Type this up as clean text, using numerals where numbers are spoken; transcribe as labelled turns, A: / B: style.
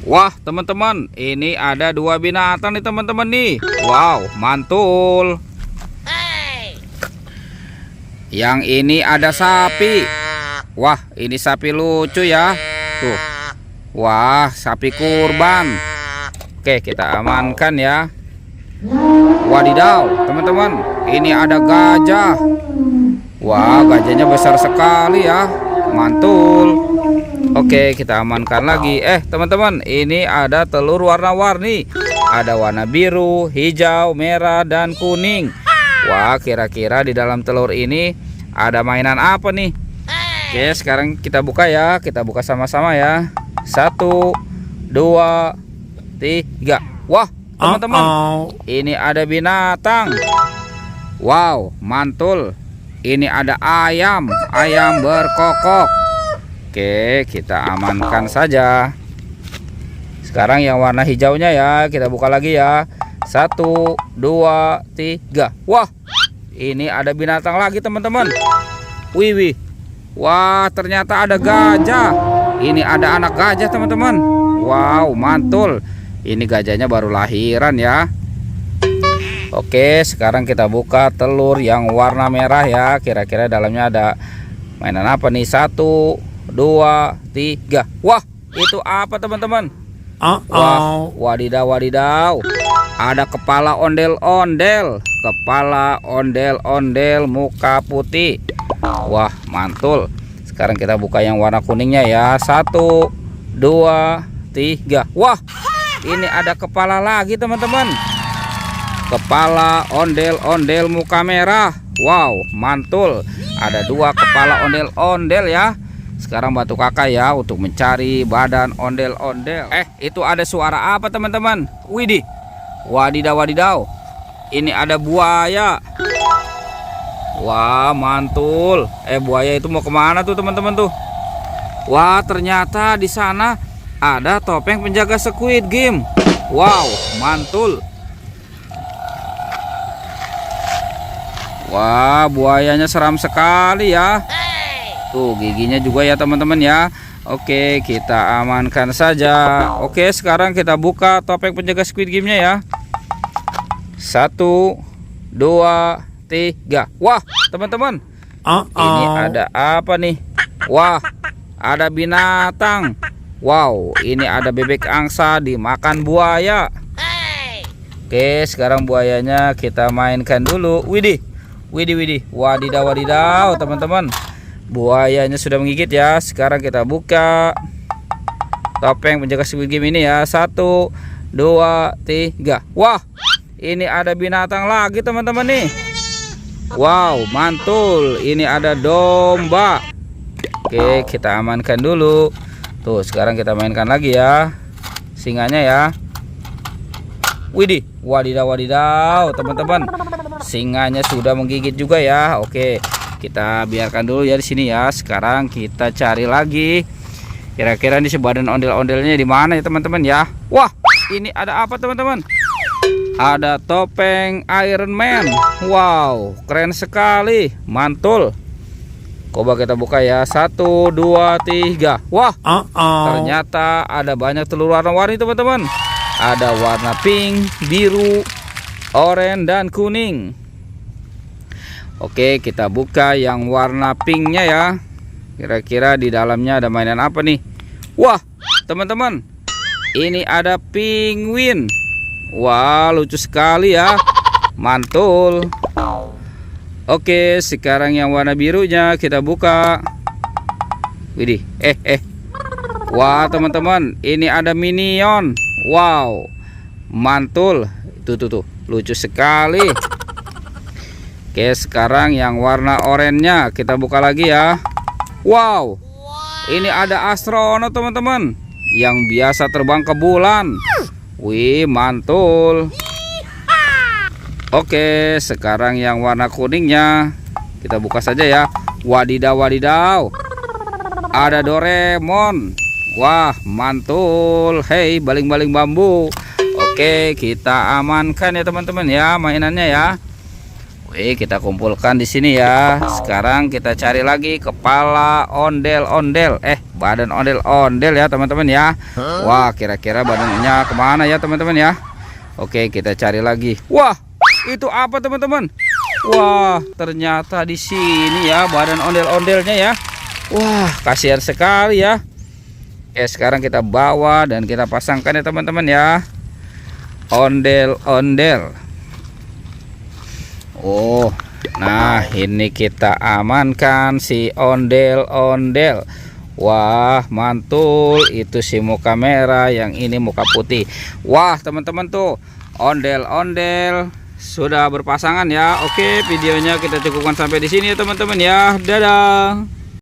A: Wah teman-teman, ini ada dua binatang nih teman-teman nih. Wow, mantul. Yang ini ada sapi. Wah, ini sapi lucu ya. Tuh. Wah, sapi kurban. Oke, kita amankan ya. Wadidaw, teman-teman, ini ada gajah. Wah, gajahnya besar sekali ya. Mantul. Oke, kita amankan lagi. Teman-teman, ini ada telur warna-warni. Ada warna biru, hijau, merah, dan kuning. Wah, kira-kira di dalam telur ini ada mainan apa nih? Oke, sekarang kita buka ya. Kita buka sama-sama ya. 1, 2, 3. Wah, teman-teman, ini ada binatang. Wow, mantul. Ini ada ayam. Ayam berkokok. Oke, kita amankan saja. Sekarang yang warna hijaunya ya, kita buka lagi ya. 1, 2, 3. Wah, ini ada binatang lagi teman-teman. Wih. Wah, ternyata ada gajah. Ini ada anak gajah teman-teman. Wow, mantul. Ini gajahnya baru lahiran ya. Oke, sekarang kita buka telur yang warna merah ya. Kira-kira dalamnya ada mainan apa nih? 1, 2, 3. Wah, itu apa teman-teman? Wah, wadidaw. Ada kepala ondel-ondel. Kepala ondel-ondel muka putih. Wah, mantul. Sekarang kita buka yang warna kuningnya ya. 1, 2, 3. Wah, ini ada kepala lagi teman-teman. Kepala ondel-ondel muka merah. Wow, mantul. Ada 2 kepala ondel-ondel ya. Sekarang bantu kakak ya untuk mencari badan ondel-ondel. Itu ada suara apa teman-teman? Widih. Wadidaw. Ini ada buaya. Wah, mantul. Buaya itu mau kemana tuh teman-teman tuh? Wah, ternyata di sana ada topeng penjaga Squid Game. Wow, mantul. Wah, buayanya seram sekali ya. Tuh giginya juga ya teman-teman ya. Oke, kita amankan saja. Oke, sekarang kita buka topeng penjaga Squid Game-nya ya. 1, 2, 3. Wah, teman-teman, ini ada apa nih? Wah, ada binatang. Wow, ini ada bebek angsa dimakan buaya. Oke, sekarang buayanya kita mainkan dulu. Widih. Wadidaw teman-teman. Buayanya sudah menggigit ya. Sekarang kita buka topeng penjaga Squid Game ini ya. 1, 2, 3. Wah, ini ada binatang lagi teman-teman nih. Wow, mantul. Ini ada domba. Oke, kita amankan dulu. Tuh, sekarang kita mainkan lagi ya. Singanya ya. Widih, wadidaw teman-teman. Singanya sudah menggigit juga ya. Oke, kita biarkan dulu ya di sini ya. Sekarang kita cari lagi. Kira-kira ini sebadan ondel-ondelnya di mana ya teman-teman ya? Wah, ini ada apa teman-teman? Ada topeng Iron Man. Wow, keren sekali. Mantul. Coba kita buka ya. 1, 2, 3. Wah, ternyata ada banyak telur warna-warni teman-teman. Ada warna pink, biru, oranye, dan kuning. Oke, kita buka yang warna pinknya ya. Kira-kira di dalamnya ada mainan apa nih? Wah, teman-teman, ini ada penguin. Wah, lucu sekali ya. Mantul. Oke, sekarang yang warna birunya kita buka. Widih, wah teman-teman, ini ada minion. Wow, mantul. Tuh, lucu sekali. Oke, sekarang yang warna oranye kita buka lagi ya. Wow, ini ada astronot teman-teman, yang biasa terbang ke bulan. Wih, mantul. Oke, sekarang yang warna kuningnya kita buka saja ya. Wadidaw. Ada Doraemon. Wah, mantul. Hei, baling-baling bambu. Oke, kita amankan ya teman-teman ya mainannya ya. Kita kumpulkan di sini ya. Sekarang kita cari lagi kepala ondel-ondel. Badan ondel-ondel ya teman-teman ya. Wah, kira-kira badannya kemana ya teman-teman ya? Oke, kita cari lagi. Wah, itu apa teman-teman? Wah, ternyata di sini ya badan ondel-ondelnya ya. Wah, kasihan sekali ya. Sekarang kita bawa dan kita pasangkan ya teman-teman ya. Ondel-ondel. Oh, nah ini kita amankan si ondel-ondel. Wah, mantul. Itu si muka merah, yang ini muka putih. Wah, teman-teman tuh, ondel-ondel sudah berpasangan ya. Oke, videonya kita cukupkan sampai di sini ya teman-teman ya. Dadah.